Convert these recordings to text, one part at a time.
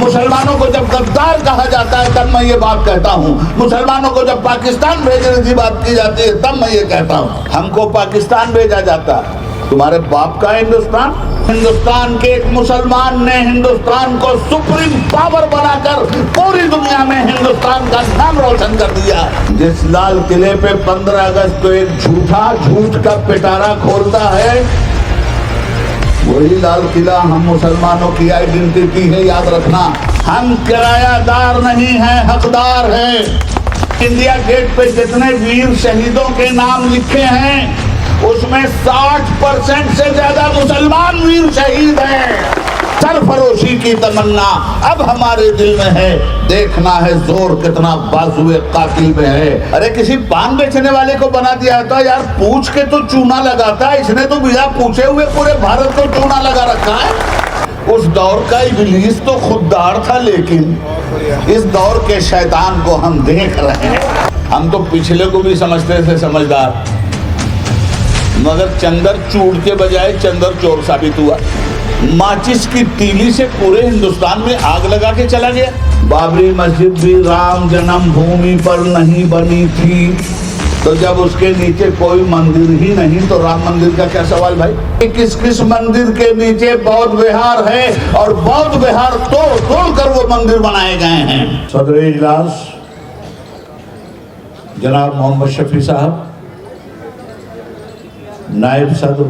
मुसलमानों को जब गद्दार कहा जाता है तब मैं ये बात कहता हूँ, मुसलमानों को जब पाकिस्तान भेजने की बात की जाती है तब मैं ये कहता हूँ। हमको पाकिस्तान भेजा जाता, तुम्हारे बाप का हिंदुस्तान। हिंदुस्तान के एक मुसलमान ने हिंदुस्तान को सुप्रीम पावर बनाकर पूरी दुनिया में हिंदुस्तान का नाम रोशन कर दिया। जिस लाल किले पे 15 अगस्त को एक झूठ का पिटारा खोलता है, वही लाल किला हम मुसलमानों की आइडेंटिटी है, याद रखना। हम किरायादार नहीं हैं, हकदार हैं। इंडिया गेट पे जितने वीर शहीदों के नाम लिखे हैं उसमें 60% से ज्यादा मुसलमान वीर शहीद हैं। सरफरोशी की तमन्ना अब हमारे दिल में है, देखना है जोर कितना बाजुए कातिल में है। अरे किसी पान बेचने वाले को बना दिया था यार, पूछ के तो चूना लगाता, इसने तो बिना पूछे हुए पूरे भारत को चूना लगा रखा है। उस दौर का इब्लीस तो खुददार था, लेकिन इस दौर के शैतान को हम देख रहे हैं। हम तो पिछले को भी समझते थे समझदार, मगर चंदर चूड़ के बजाय चंदर चोर साबित हुआ। माचिस की तीली से पूरे हिंदुस्तान में आग लगा के चला गया। बाबरी मस्जिद भी राम जन्मभूमि पर नहीं बनी थी, तो जब उसके नीचे कोई मंदिर ही नहीं तो राम मंदिर का क्या सवाल भाई। किस मंदिर के नीचे बौद्ध विहार है और बौद्ध विहार तोड़ कर वो मंदिर बनाए गए हैं। सदर इजलास जनाब मोहम्मद शफी साहब, नायब सदर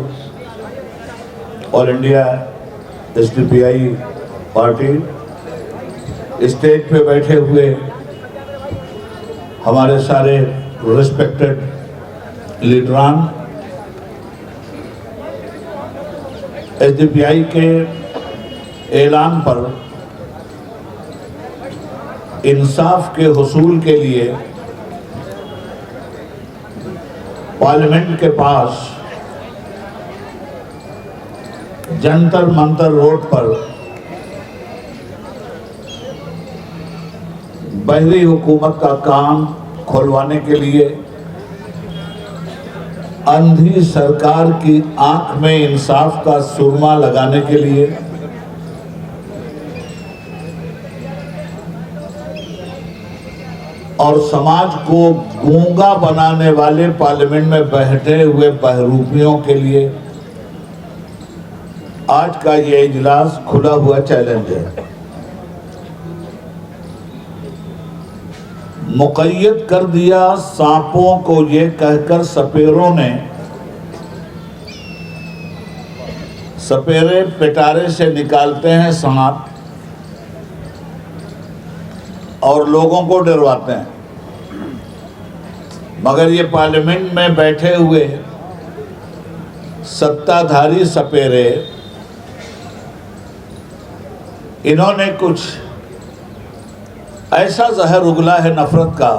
all India SDPI party, stage पे बैठे हुए हमारे सारे रिस्पेक्टेड लीडरान, SDPI के ऐलान पर इंसाफ के हुसूल के लिए पार्लियामेंट के पास जंतर मंतर रोड पर बहरी हुकूमत का काम खुलवाने के लिए, अंधी सरकार की आंख में इंसाफ का सुरमा लगाने के लिए और समाज को गूंगा बनाने वाले पार्लियामेंट में बैठे हुए बहरूपियों के लिए आज का ये इजलास खुला हुआ चैलेंज है। मुक़य्यद कर दिया सांपों को ये कहकर सपेरों ने, सपेरे पिटारे से निकालते हैं सांप और लोगों को डरवाते हैं, मगर ये पार्लियामेंट में बैठे हुए सत्ताधारी सपेरे, इन्होंने कुछ ऐसा जहर उगला है नफरत का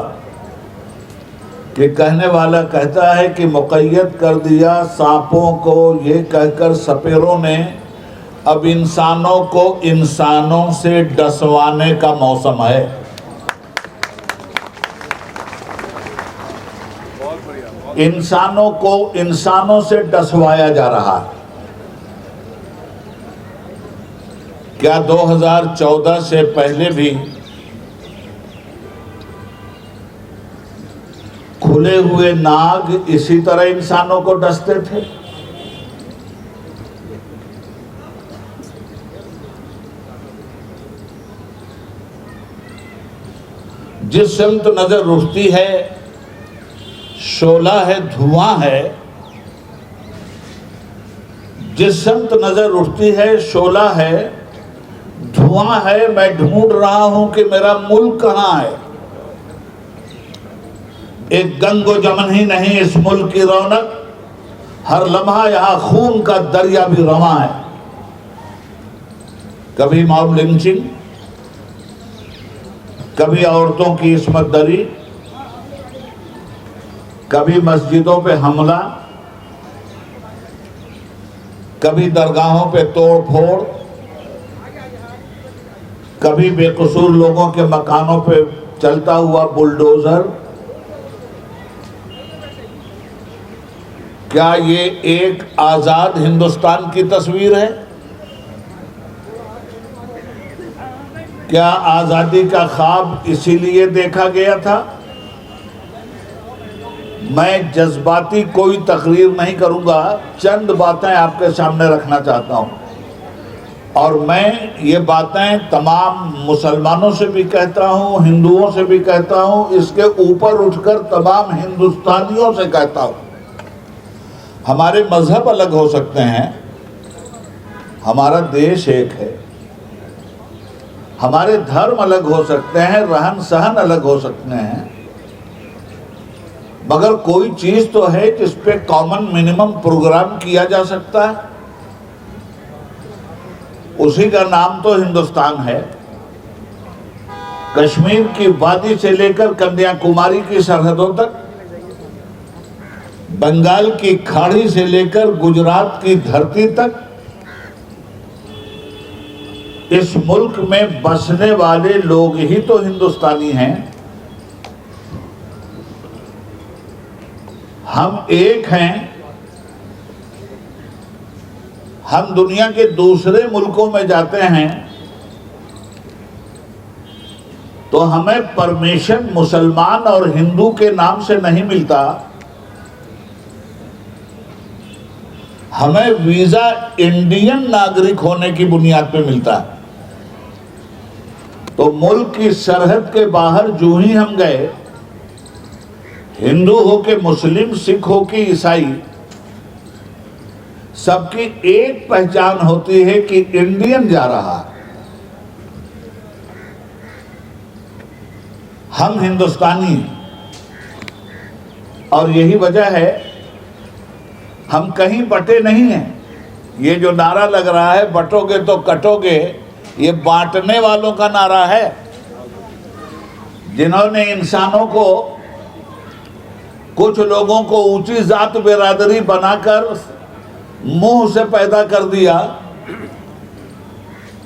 कि कहने वाला कहता है कि मुक़य्यद कर दिया सांपों को ये कहकर सपेरों ने, अब इंसानों को इंसानों से डसवाने का मौसम है। इंसानों को इंसानों से डसवाया जा रहा है। क्या 2014 से पहले भी खुले हुए नाग इसी तरह इंसानों को डसते थे? जिस सिमत नजर रुकती है शोला है, धुआं है। जिस सिमत नजर उठती है शोला है, धुआं है। मैं ढूंढ रहा हूं कि मेरा मुल्क कहां है। एक गंगो जमन ही नहीं इस मुल्क की रौनक, हर लम्हा यहां खून का दरिया भी रवां है। कभी मॉब लिंचिंग, कभी औरतों की इस्मत दरी, कभी मस्जिदों पे हमला, कभी दरगाहों पे तोड़ फोड़, कभी बेकसूर लोगों के मकानों पे चलता हुआ बुलडोजर। क्या ये एक आजाद हिंदुस्तान की तस्वीर है? क्या आज़ादी का ख्वाब इसीलिए देखा गया था? मैं जज्बाती कोई तकरीर नहीं करूंगा, चंद बातें आपके सामने रखना चाहता हूं। और मैं ये बातें तमाम मुसलमानों से भी कहता हूं, हिंदुओं से भी कहता हूं, इसके ऊपर उठकर तमाम हिंदुस्तानियों से कहता हूं। हमारे मजहब अलग हो सकते हैं, हमारा देश एक है। हमारे धर्म अलग हो सकते हैं, रहन सहन अलग हो सकते हैं, मगर कोई चीज तो है जिस पे कॉमन मिनिमम प्रोग्राम किया जा सकता है, उसी का नाम तो हिंदुस्तान है। कश्मीर की वादी से लेकर कन्याकुमारी की सरहदों तक, बंगाल की खाड़ी से लेकर गुजरात की धरती तक, इस मुल्क में बसने वाले लोग ही तो हिंदुस्तानी हैं। हम एक हैं। हम दुनिया के दूसरे मुल्कों में जाते हैं तो हमें परमिशन मुसलमान और हिंदू के नाम से नहीं मिलता, हमें वीजा इंडियन नागरिक होने की बुनियाद पे मिलता है। तो मुल्क की सरहद के बाहर जो ही हम गए, हिंदू हो के मुस्लिम, सिख हो के ईसाई, सबकी एक पहचान होती है कि इंडियन जा रहा है। हम हिंदुस्तानी हैं। और यही वजह है हम कहीं बटे नहीं हैं। ये जो नारा लग रहा है, बटोगे तो कटोगे, ये बांटने वालों का नारा है, जिन्होंने इंसानों को, कुछ लोगों को ऊंची जात बिरादरी बनाकर मुंह से पैदा कर दिया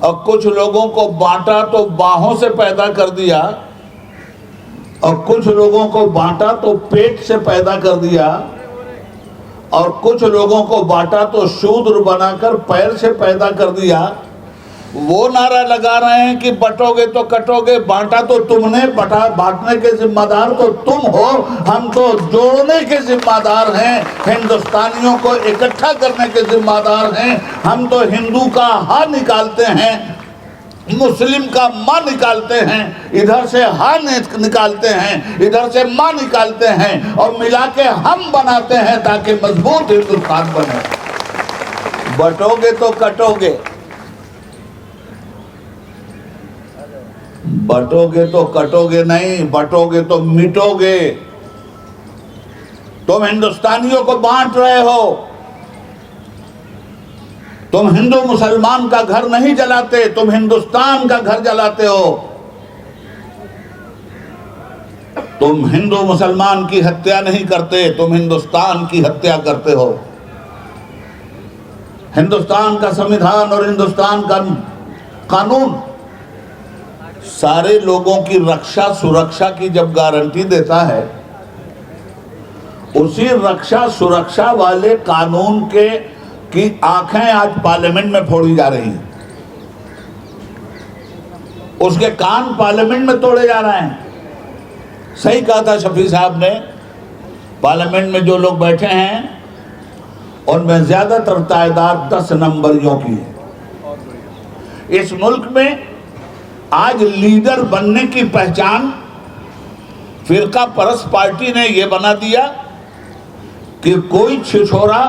और कुछ लोगों को बांटा तो बाहों से पैदा कर दिया और कुछ लोगों को बांटा तो पेट से पैदा कर दिया और कुछ लोगों को बांटा तो शूद्र बनाकर पैर से पैदा कर दिया। वो नारा लगा रहे हैं कि बटोगे तो कटोगे, बांटा तो तुमने, बांटने के जिम्मेदार तो तुम हो, हम तो जोड़ने के जिम्मेदार हैं, हिंदुस्तानियों को इकट्ठा करने के जिम्मेदार हैं। हम तो हिंदू का हा निकालते हैं, मुस्लिम का माँ निकालते हैं, इधर से हा निकालते हैं, इधर से माँ निकालते हैं और मिला के हम बनाते हैं ताकि मजबूत हिंदुस्तान बने। बटोगे तो कटोगे, बटोगे तो कटोगे नहीं, बटोगे तो मिटोगे। तुम हिंदुस्तानियों को बांट रहे हो। तुम हिंदू मुसलमान का घर नहीं जलाते, तुम हिंदुस्तान का घर जलाते हो। तुम हिंदू मुसलमान की हत्या नहीं करते, तुम हिंदुस्तान की हत्या करते हो। हिंदुस्तान का संविधान और हिंदुस्तान का कानून सारे लोगों की रक्षा सुरक्षा की जब गारंटी देता है, उसी रक्षा सुरक्षा वाले कानून के की आंखें आज पार्लियामेंट में फोड़ी जा रही हैं, उसके कान पार्लियामेंट में तोड़े जा रहे हैं। सही कहा था शफी साहब ने, पार्लियामेंट में जो लोग बैठे हैं उनमें ज्यादातर तादाद 10 नंबरियों की है। इस मुल्क में आज लीडर बनने की पहचान फिरका परस्त पार्टी ने यह बना दिया कि कोई छिछोरा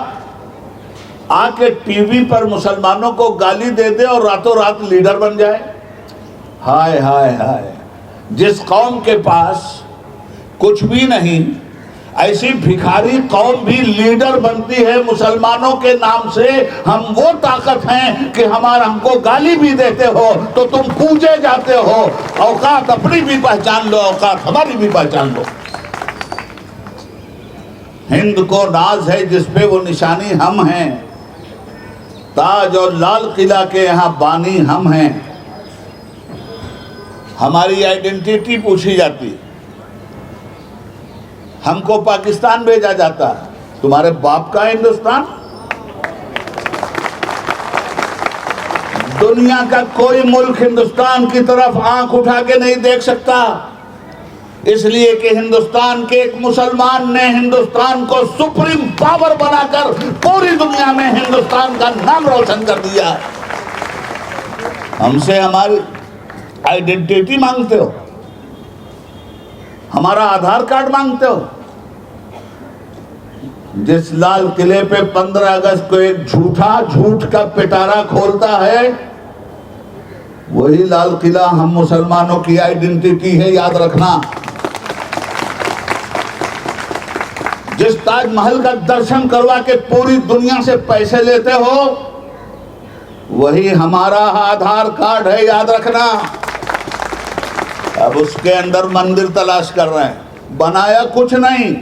आके टीवी पर मुसलमानों को गाली दे दे और रातों रात लीडर बन जाए। हाय हाय हाय, जिस कौम के पास कुछ भी नहीं, ऐसी भिखारी कौम भी लीडर बनती है मुसलमानों के नाम से। हम वो ताकत हैं कि हमको गाली भी देते हो तो तुम पूजे जाते हो। औकात अपनी भी पहचान लो, औकात हमारी भी पहचान लो। हिंद को नाज है जिस पे वो निशानी हम हैं, ताज और लाल किला के यहाँ बानी हम हैं। हमारी आइडेंटिटी पूछी जाती, हमको पाकिस्तान भेजा जाता, तुम्हारे बाप का हिंदुस्तान। दुनिया का कोई मुल्क हिंदुस्तान की तरफ आंख उठा के नहीं देख सकता, इसलिए कि हिंदुस्तान के एक मुसलमान ने हिंदुस्तान को सुप्रीम पावर बनाकर पूरी दुनिया में हिंदुस्तान का नाम रोशन कर दिया। हमसे हमारी आइडेंटिटी मांगते हो, हमारा आधार कार्ड मांगते हो। जिस लाल किले पे 15 अगस्त को एक झूठ का पिटारा खोलता है, वही लाल किला हम मुसलमानों की आइडेंटिटी है, याद रखना। जिस ताजमहल का दर्शन करवा के पूरी दुनिया से पैसे लेते हो, वही हमारा आधार कार्ड है, याद रखना। अब उसके अंदर मंदिर तलाश कर रहे हैं, बनाया कुछ नहीं।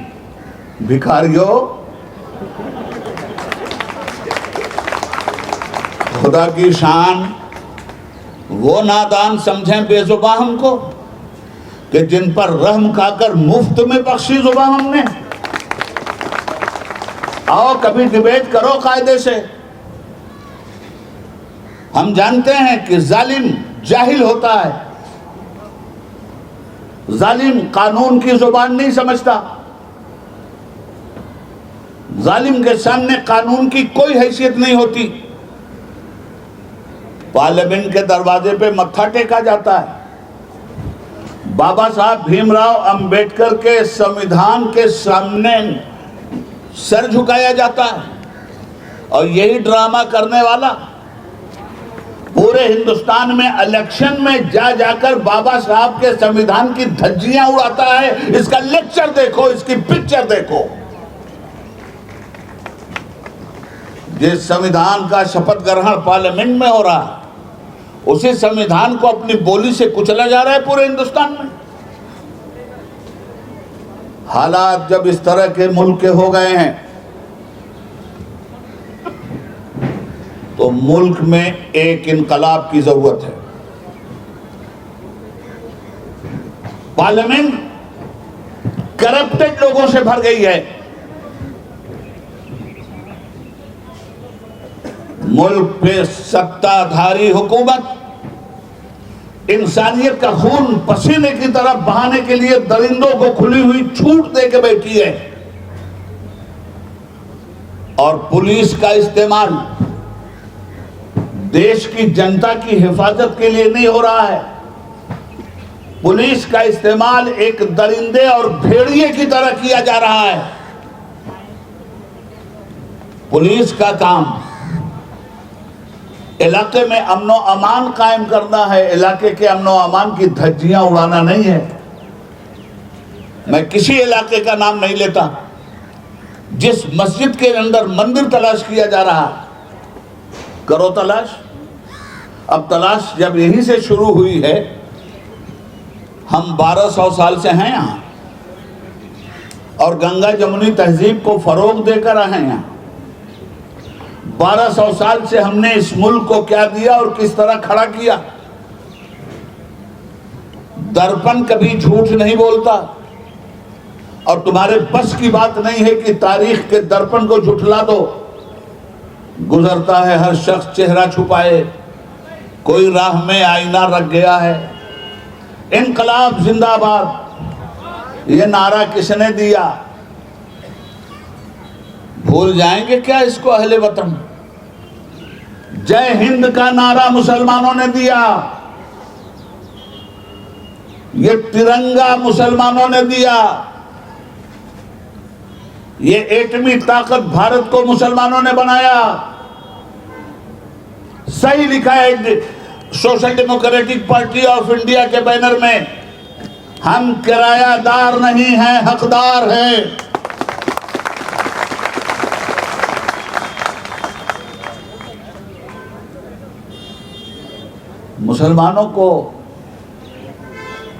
भिखारियों, खुदा की शान वो नादान समझें बेजुबान हमको कि जिन पर रहम खाकर मुफ्त में बख्शी जुबान हमने। आओ कभी डिबेट करो कायदे से। हम जानते हैं कि जालिम जाहिल होता है, जालिम कानून की जुबान नहीं समझता, जालिम के सामने कानून की कोई हैसियत नहीं होती। पार्लियामेंट के दरवाजे पे मत्था टेका जाता है। बाबा साहब भीमराव अंबेडकर के संविधान के सामने सर झुकाया जाता है, और यही ड्रामा करने वाला पूरे हिंदुस्तान में इलेक्शन में जा जाकर बाबा साहब के संविधान की धज्जियां उड़ाता है। इसका लेक्चर देखो, इसकी पिक्चर देखो। जिस संविधान का शपथ ग्रहण पार्लियामेंट में हो रहा है, उसी संविधान को अपनी बोली से कुचला जा रहा है पूरे हिंदुस्तान में। हालात जब इस तरह के मुल्क के हो गए हैं, तो मुल्क में एक इनकलाब की जरूरत है। पार्लियामेंट करप्टेड लोगों से भर गई है। मुल्क पे सत्ताधारी हुकूमत इंसानियत का खून पसीने की तरफ बहाने के लिए दरिंदों को खुली हुई छूट दे के बैठी है, और पुलिस का इस्तेमाल देश की जनता की हिफाजत के लिए नहीं हो रहा है। पुलिस का इस्तेमाल एक दरिंदे और भेड़िए की तरह किया जा रहा है। पुलिस का काम इलाके में अमनो अमान कायम करना है, इलाके के अमनो अमान की धज्जियां उड़ाना नहीं है। मैं किसी इलाके का नाम नहीं लेता। जिस मस्जिद के अंदर मंदिर तलाश किया जा रहा, करो तलाश। अब तलाश जब यहीं से शुरू हुई है, हम 1200 साल से हैं यहाँ, और गंगा जमुनी तहजीब को फरोग देकर आए हैं यहाँ। 1200 साल से हमने इस मुल्क को क्या दिया और किस तरह खड़ा किया। दर्पण कभी झूठ नहीं बोलता, और तुम्हारे बस की बात नहीं है कि तारीख के दर्पण को झुठला दो। गुजरता है हर शख्स चेहरा छुपाए, कोई राह में आईना रख गया है। इनकलाब जिंदाबाद, ये नारा किसने दिया? भूल जाएंगे क्या इसको अहले वतन? जय हिंद का नारा मुसलमानों ने दिया, ये तिरंगा मुसलमानों ने दिया, ये एटमी ताकत भारत को मुसलमानों ने बनाया। सही लिखा है social democratic party of India के बैनर में, हम किरायादार नहीं हैं, हकदार हैं। मुसलमानों को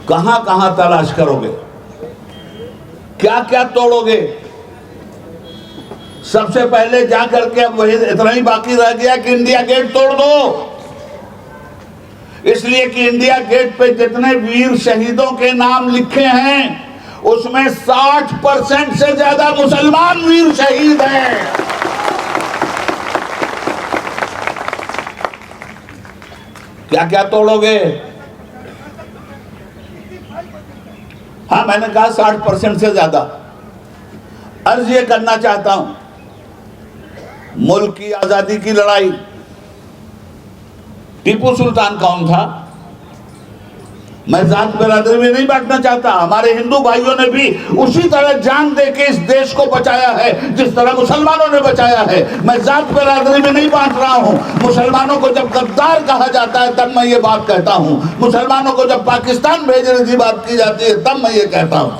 कहां कहां तलाश करोगे, क्या क्या तोड़ोगे? सबसे पहले जाकर के अब वही इतना ही बाकी रह गया कि इंडिया गेट तोड़ दो। इसलिए कि इंडिया गेट पे जितने वीर शहीदों के नाम लिखे हैं, उसमें 60% से ज्यादा मुसलमान वीर शहीद हैं। क्या क्या तोड़ोगे? हाँ, मैंने कहा 60% से ज्यादा। अर्ज ये करना चाहता हूं, मुल्क की आजादी की लड़ाई, टीपू सुल्तान कौन था? मैं जात बिरादरी में नहीं बांटना चाहता। हमारे हिंदू भाइयों ने भी उसी तरह जान दे के इस देश को बचाया है जिस तरह मुसलमानों ने बचाया है। मैं जात बिरादरी में नहीं बांट रहा हूं। मुसलमानों को जब गद्दार कहा जाता है तब मैं ये बात कहता हूं। मुसलमानों को जब पाकिस्तान भेजने की बात की जाती है तब मैं ये कहता हूं।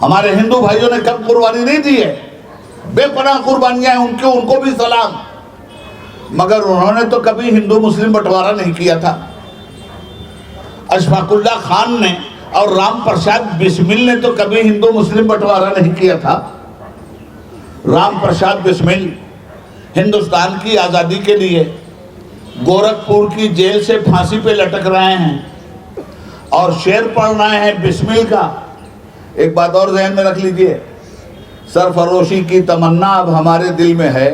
हमारे हिंदू भाइयों ने कब कुर्बानी नहीं दी है, बेपनाह कुर्बानियां हैं उनकी, उनको भी सलाम। मगर उन्होंने तो कभी हिंदू मुस्लिम बंटवारा नहीं किया था। अशफाकुल्ला खान ने और राम प्रसाद बिस्मिल ने तो कभी हिंदू मुस्लिम बंटवारा नहीं किया था। राम प्रसाद बिस्मिल हिंदुस्तान की आज़ादी के लिए गोरखपुर की जेल से फांसी पे लटक रहे हैं और शेर पढ़ रहे हैं बिस्मिल का। एक बात और ध्यान में रख लीजिए, सरफरोशी की तमन्ना अब हमारे दिल में है,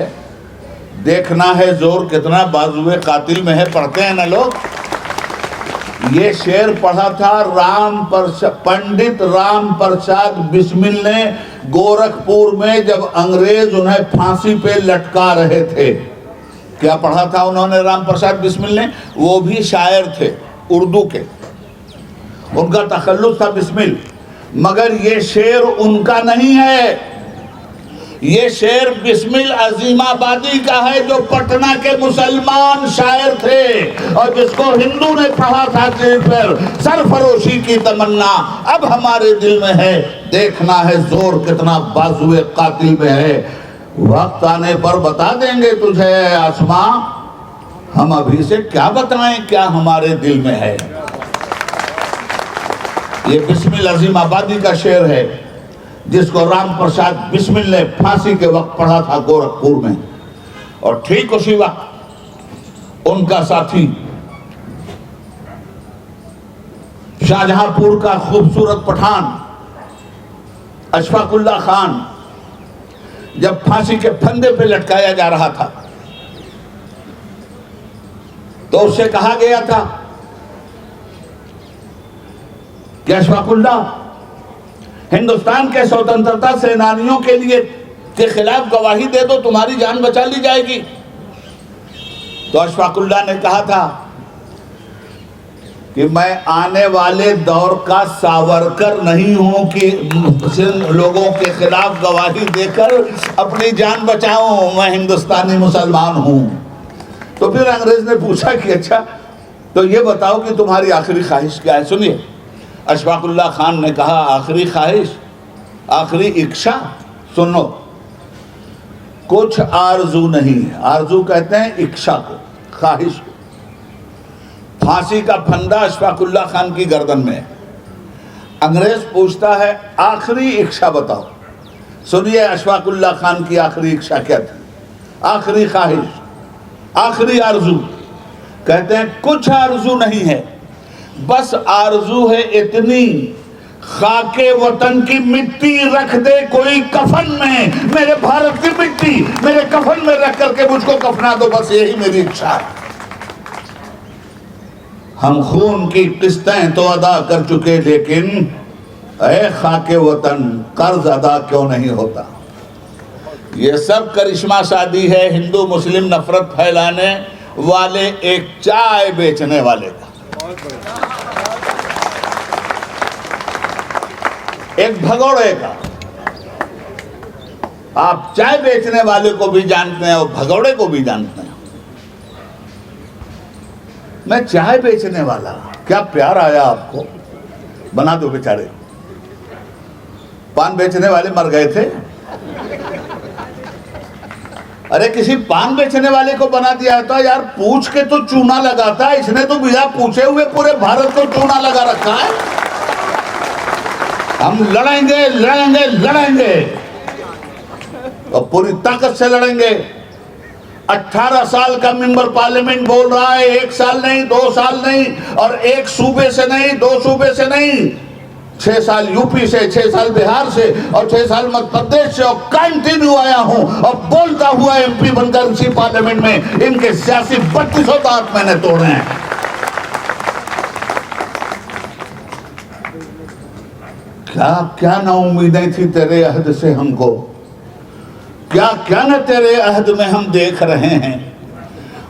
देखना है जोर कितना बाजुए कातिल में है। पढ़ते हैं ना लोग। ये शेर पढ़ा था पंडित राम प्रसाद बिस्मिल ने गोरखपुर में जब अंग्रेज उन्हें फांसी पे लटका रहे थे। क्या पढ़ा था उन्होंने राम प्रसाद बिस्मिल ने? वो भी शायर थे उर्दू के, उनका तखल्लुस था बिस्मिल। मगर ये शेर उनका नहीं है, ये शेर बिस्मिल अजीमाबादी का है जो पटना के मुसलमान शायर थे और जिसको हिंदू ने पढ़ा था फिर सरफरोशी की तमन्ना अब हमारे दिल में है, देखना है जोर कितना बाजुए कातिल में है। वक्त आने पर बता देंगे तुझे आसमां, हम अभी से क्या बताएं क्या हमारे दिल में है। ये बिस्मिल अजीमाबादी का शेर है जिसको राम प्रसाद बिस्मिल ने फांसी के वक्त पढ़ा था गोरखपुर में। और ठीक उसी वक्त उनका साथी शाहजहांपुर का खूबसूरत पठान अशफाकुल्ला खान जब फांसी के फंदे पे लटकाया जा रहा था तो उससे कहा गया था कि अशफाकुल्ला, हिंदुस्तान के स्वतंत्रता सेनानियों के लिए के खिलाफ गवाही दे दो, तुम्हारी जान बचा ली जाएगी। तो अशफाकुल्ला ने कहा था कि मैं आने वाले दौर का सावरकर नहीं हूं कि लोगों के खिलाफ गवाही देकर अपनी जान बचाऊं, मैं हिंदुस्तानी मुसलमान हूं। तो फिर अंग्रेज ने पूछा कि अच्छा तो ये बताओ कि तुम्हारी आखिरी ख्वाहिश क्या है। सुनिए, अशफाकुल्ला खान ने कहा आखिरी ख्वाहिश, आखिरी इच्छा, सुनो, कुछ आरजू नहीं। आरजू कहते हैं इच्छा को, ख्वाहिश को। फांसी का फंदा अशफाकुल्ला खान की गर्दन में। अंग्रेज पूछता है आखिरी इच्छा बताओ। सुनिए अशफाकुल्ला खान की आखिरी इच्छा क्या थी, आखिरी ख्वाहिश, आखिरी आरजू। कहते हैं कुछ आरजू नहीं है, बस आरजू है इतनी, खाके वतन की मिट्टी रख दे कोई कफन में, मेरे भारत की मिट्टी मेरे कफन में रख करके मुझको कफना दो, बस यही मेरी इच्छा है। हम खून की किस्तें तो अदा कर चुके, लेकिन ऐ खाके वतन कर्ज अदा क्यों नहीं होता। ये सब करिश्मा शादी है हिंदू मुस्लिम नफरत फैलाने वाले एक चाय बेचने वाले का, एक भगोड़े का। आप चाय बेचने वाले को भी जानते हैं और भगोड़े को भी जानते हैं। मैं चाय बेचने वाला, क्या प्यार आया आपको, बना दो बेचारे। पान बेचने वाले मर गए थे, अरे किसी पान बेचने वाले को बना दिया था यार, पूछ के तो चूना लगाता, इसने तो बिना पूछे हुए पूरे भारत को चूना लगा रखा है। हम लड़ेंगे लड़ेंगे लड़ेंगे और पूरी ताकत से लड़ेंगे। 18 साल का मेंबर पार्लियामेंट बोल रहा है, 1 साल नहीं, 2 साल नहीं, और एक सूबे से नहीं, 2 सूबे से नहीं, 6 साल यूपी से, 6 साल बिहार से और 6 साल मध्य प्रदेश से और कंटिन्यू आया हूं और बोलता हुआ एमपी बनकर इसी पार्लियामेंट में इनके सियासी 3200 दांत मैंने तोड़े हैं। क्या क्या ना उम्मीदें थी तेरे अहद से हमको, क्या क्या न तेरे अहद में हम देख रहे हैं।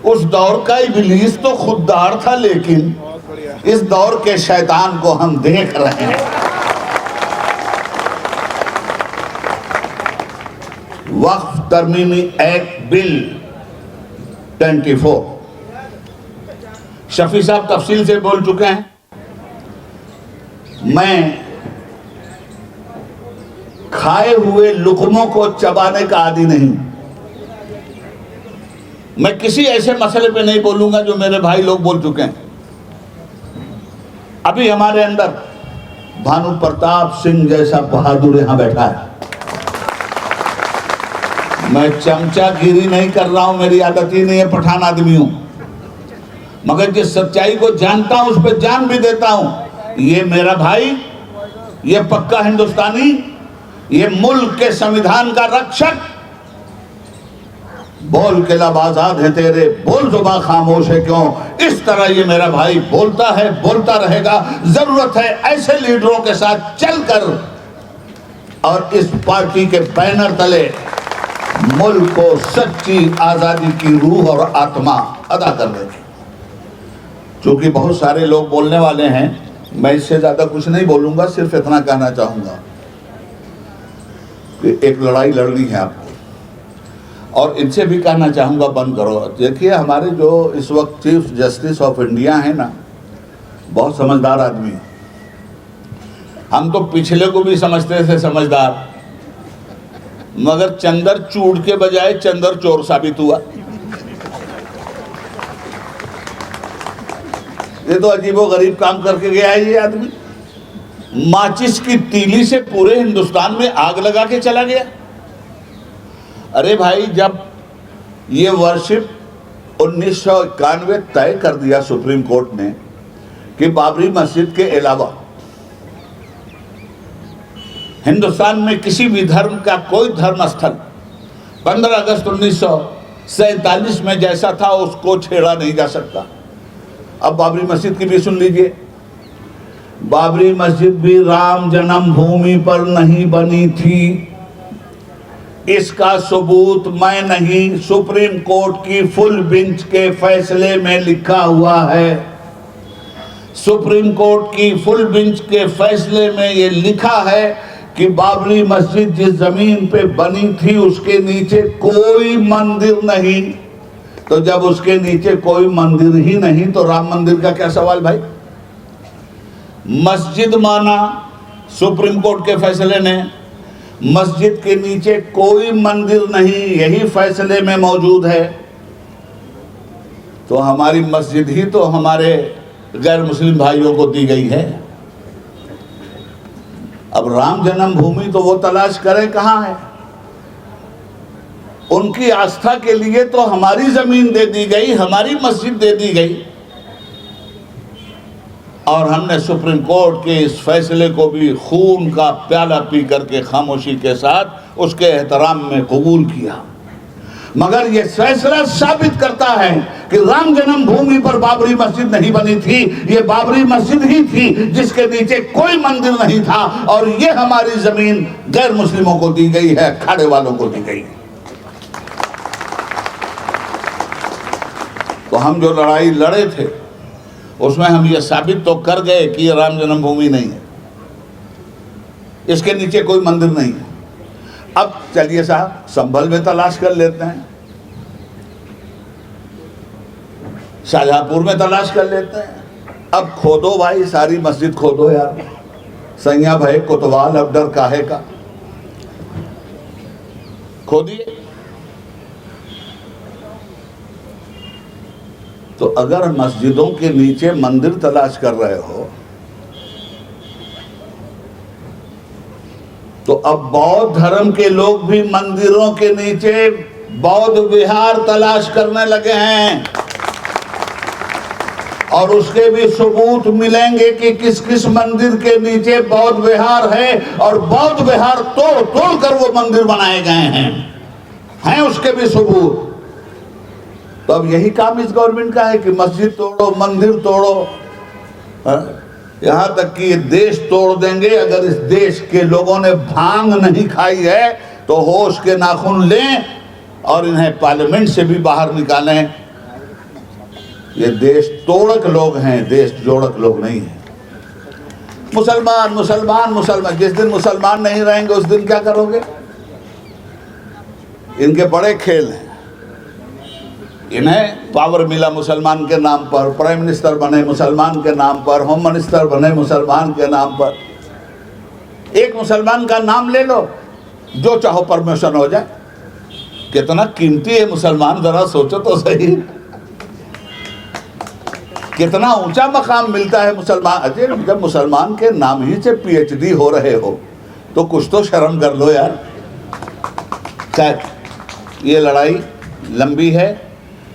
उस दौर का इब्लीस तो खुददार था, लेकिन इस दौर के शैतान को हम देख रहे हैं। वक्फ तरमीमी एक्ट बिल 24 शफी साहब तफसील से बोल चुके हैं। मैं खाए हुए लुकमों को चबाने का आदी नहीं। मैं किसी ऐसे मसले पे नहीं बोलूंगा जो मेरे भाई लोग बोल चुके हैं। अभी हमारे अंदर भानु प्रताप सिंह जैसा बहादुर यहां बैठा है। मैं चमचागिरी नहीं कर रहा हूं, मेरी आदत ही नहीं है, पठान आदमी हूं, मगर जिस सच्चाई को जानता हूं उस पर जान भी देता हूं। ये मेरा भाई, ये पक्का हिंदुस्तानी, ये मुल्क के संविधान का रक्षक, बोल के लब आजाद है तेरे, बोल जुबां खामोश है क्यों, इस तरह ये मेरा भाई बोलता है, बोलता रहेगा। जरूरत है ऐसे लीडरों के साथ चलकर और इस पार्टी के बैनर तले मुल्क को सच्ची आजादी की रूह और आत्मा अदा करने की। क्योंकि बहुत सारे लोग बोलने वाले हैं, मैं इससे ज्यादा कुछ नहीं बोलूंगा, सिर्फ इतना कहना चाहूंगा कि एक लड़ाई लड़नी है आपको, और इनसे भी कहना चाहूँगा बंद करो। देखिए हमारे जो इस वक्त चीफ जस्टिस ऑफ इंडिया है ना, बहुत समझदार आदमी है। हम तो पिछले को भी समझते थे समझदार, मगर चंदर चूड़ के बजाय चंदर चोर साबित हुआ। ये तो अजीबोगरीब काम करके गया है ये आदमी। माचिस की तीली से पूरे हिंदुस्तान में आग लगा के चला गया। अरे भाई, जब ये वर्शिप 1991 तय कर दिया सुप्रीम कोर्ट ने कि बाबरी मस्जिद के अलावा हिंदुस्तान में किसी भी धर्म का कोई धर्म स्थल 15 अगस्त 1947 में जैसा था उसको छेड़ा नहीं जा सकता। अब बाबरी मस्जिद की भी सुन लीजिए। बाबरी मस्जिद भी राम जन्मभूमि पर नहीं बनी थी, इसका सबूत मैं नहीं, सुप्रीम कोर्ट की फुल बेंच के फैसले में लिखा हुआ है। सुप्रीम कोर्ट की फुल बेंच के फैसले में ये लिखा है कि बाबरी मस्जिद जिस जमीन पे बनी थी उसके नीचे कोई मंदिर नहीं। तो जब उसके नीचे कोई मंदिर ही नहीं तो राम मंदिर का क्या सवाल भाई। मस्जिद माना सुप्रीम कोर्ट के फैसले ने, मस्जिद के नीचे कोई मंदिर नहीं, यही फैसले में मौजूद है। तो हमारी मस्जिद ही तो हमारे गैर मुस्लिम भाइयों को दी गई है। अब राम जन्मभूमि तो वो तलाश करें कहां है। उनकी आस्था के लिए तो हमारी जमीन दे दी गई, हमारी मस्जिद दे दी गई, और हमने सुप्रीम कोर्ट के इस फैसले को भी खून का प्याला पी करके खामोशी के साथ उसके एहतराम में कबूल किया। मगर यह फैसला साबित करता है कि राम जन्मभूमि पर बाबरी मस्जिद नहीं बनी थी, ये बाबरी मस्जिद ही थी जिसके नीचे कोई मंदिर नहीं था, और ये हमारी जमीन गैर मुस्लिमों को दी गई है, अखाड़े वालों को दी गई है। तो हम जो लड़ाई लड़े थे उसमें हम ये साबित तो कर गए कि ये राम जन्मभूमि नहीं है, इसके नीचे कोई मंदिर नहीं है। अब चलिए साहब संभल में तलाश कर लेते हैं, शाहजहांपुर में तलाश कर लेते हैं। अब खोदो भाई, सारी मस्जिद खोदो यार, सैया भाई कोतवाल, अब डर काहे का, खोदिए। तो अगर मस्जिदों के नीचे मंदिर तलाश कर रहे हो तो अब बौद्ध धर्म के लोग भी मंदिरों के नीचे बौद्ध विहार तलाश करने लगे हैं। और उसके भी सबूत मिलेंगे कि किस किस मंदिर के नीचे बौद्ध विहार है और बौद्ध विहार तोड़ तोड़ कर वो मंदिर बनाए गए हैं उसके भी सबूत। तो अब यही काम इस गवर्नमेंट का है कि मस्जिद तोड़ो, मंदिर तोड़ो, यहां तक कि ये देश तोड़ देंगे। अगर इस देश के लोगों ने भांग नहीं खाई है तो होश के नाखून लें और इन्हें पार्लियामेंट से भी बाहर निकालें। ये देश तोड़क लोग हैं, देश जोड़क लोग नहीं हैं। मुसलमान मुसलमान मुसलमान, जिस दिन मुसलमान नहीं रहेंगे उस दिन क्या करोगे? इनके बड़े खेल हैं। इन्हें पावर मिला मुसलमान के नाम पर, प्राइम मिनिस्टर बने मुसलमान के नाम पर, होम मिनिस्टर बने मुसलमान के नाम पर। एक मुसलमान का नाम ले लो, जो चाहो प्रमोशन हो जाए। कितना कीमती है मुसलमान, जरा सोचो तो सही। कितना ऊंचा मकाम मिलता है मुसलमान। अजय, जब मुसलमान के नाम ही से पीएचडी हो रहे हो तो कुछ तो शर्म कर लो यार। ये लड़ाई लंबी है,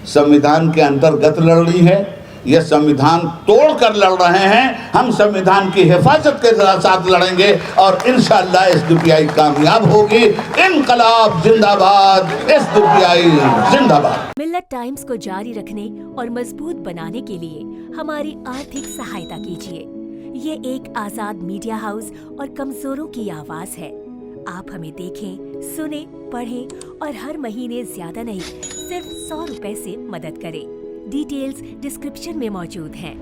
संविधान के अंतर्गत लड़नी है। यह संविधान तोड़कर लड़ रहे हैं। हम संविधान की हिफाजत के साथ लड़ेंगे और इंशाअल्लाह एसडीपीआई कामयाब होगी। इनकलाब जिंदाबाद, एसडीपीआई जिंदाबाद। मिल्लत टाइम्स को जारी रखने और मजबूत बनाने के लिए हमारी आर्थिक सहायता कीजिए। ये एक आजाद मीडिया हाउस और कमजोरों की आवाज है। आप हमें देखें, सुने, पढ़ें और हर महीने ज्यादा नहीं, सिर्फ 100 रुपए से मदद करें। डिटेल्स डिस्क्रिप्शन में मौजूद हैं।